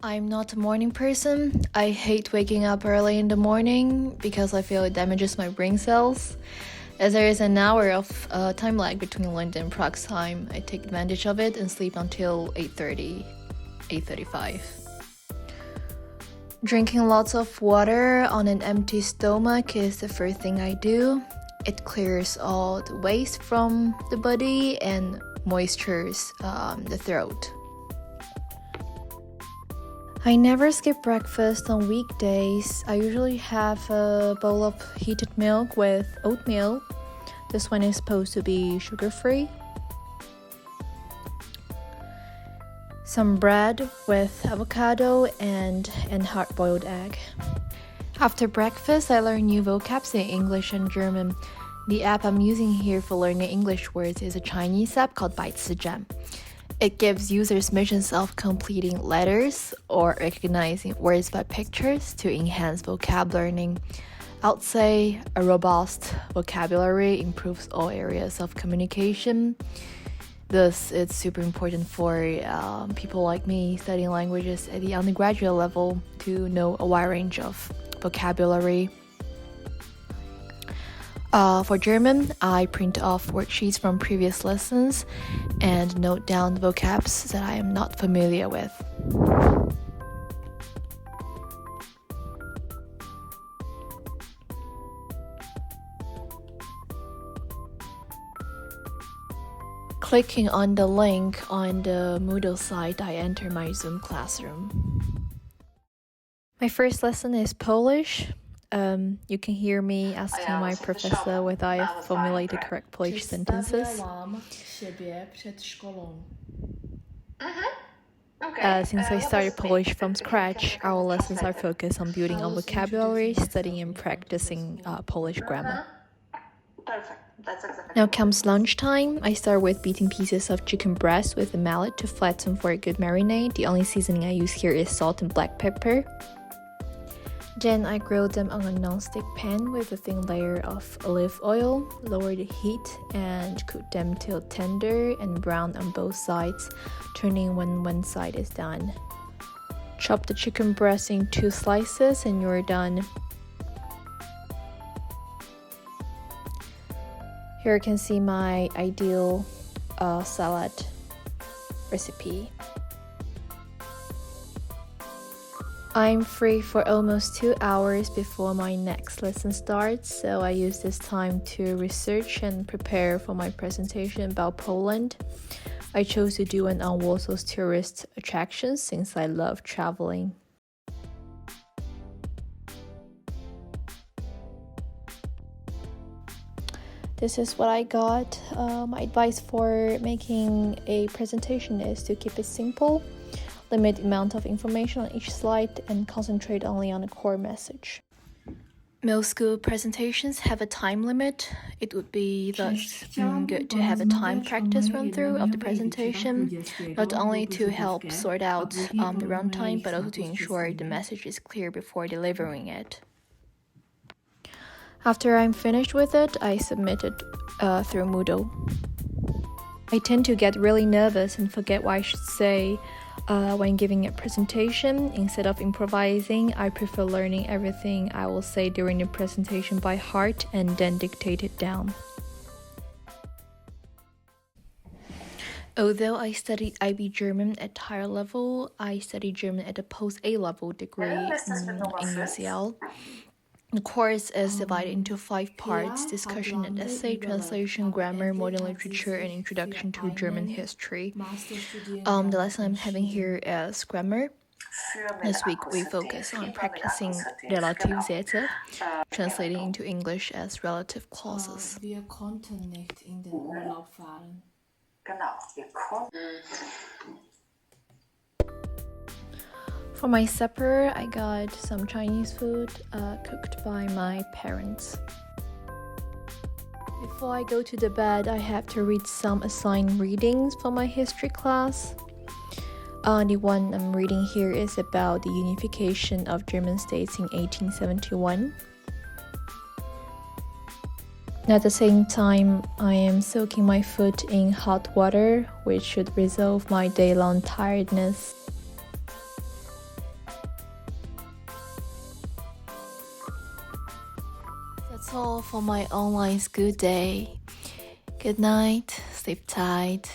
I'm not a morning person. I hate waking up early in the morning because I feel it damages my brain cells. As there is an hour of time lag between London and Prague's time, I take advantage of it and sleep until 8:30, 8:35. Drinking lots of water on an empty stomach is the first thing I do. It clears all the waste from the body and moistures the throat. I never skip breakfast on weekdays. I usually have a bowl of heated milk with oatmeal. This one is supposed to be sugar-free. Some bread with avocado and an hard-boiled egg. After breakfast, I learn new vocabs in English and German. The app I'm using here for learning English words is a Chinese app called 百词斩. It gives users missions of completing letters or recognizing words by pictures to enhance vocab learning. I'd say a robust vocabulary improves all areas of communication. Thus, it's super important for people like me studying languages at the undergraduate level to know a wide range of vocabulary. For German, I print off worksheets from previous lessons and note down the vocabs that I am not familiar with. Clicking on the link on the Moodle site, I enter my Zoom classroom. My first lesson is Polish. You can hear me asking my professor whether I have formulated correct Polish sentences. Since I started Polish from scratch, our lessons are focused on building on vocabulary, studying and practicing Polish grammar. Perfect. That's exactly. Now comes lunchtime. I start with beating pieces of chicken breast with a mallet to flatten for a good marinade. The only seasoning I use here is salt and black pepper. Then I grill them on a non-stick pan with a thin layer of olive oil, lower the heat, and cook them till tender and brown on both sides, turning when one side is done. Chop the chicken breast in 2 slices and you're done. Here you can see my ideal salad recipe. I'm free for almost 2 hours before my next lesson starts, so I use this time to research and prepare for my presentation about Poland. I chose to do one on Warsaw's tourist attractions since I love traveling. This is what I got. My advice for making a presentation is to keep it simple. Limit the amount of information on each slide and concentrate only on the core message. Most school presentations have a time limit. It would be thus good to have a time practice run-through of the presentation, not only to help sort out the runtime, but also to ensure the message is clear before delivering it. After I'm finished with it, I submit it through Moodle. I tend to get really nervous and forget what I should say when giving a presentation. Instead of improvising, I prefer learning everything I will say during the presentation by heart and then dictate it down. Although I studied IB German at higher level, I studied German at a post-A level degree in UCL. The course is divided into 5 parts: discussion and essay, translation, grammar, modern literature, and introduction to German history. The lesson I'm having here is grammar. This week we focus on practicing relative Sätze, translating into English as relative clauses. Wir konnten nicht in den Urlaub fahren. Genau. For my supper, I got some Chinese food cooked by my parents. Before I go to the bed, I have to read some assigned readings for my history class. The one I'm reading here is about the unification of German states in 1871. At the same time, I am soaking my foot in hot water, which should resolve my day-long tiredness. that's all for my online school day. Good night, sleep tight.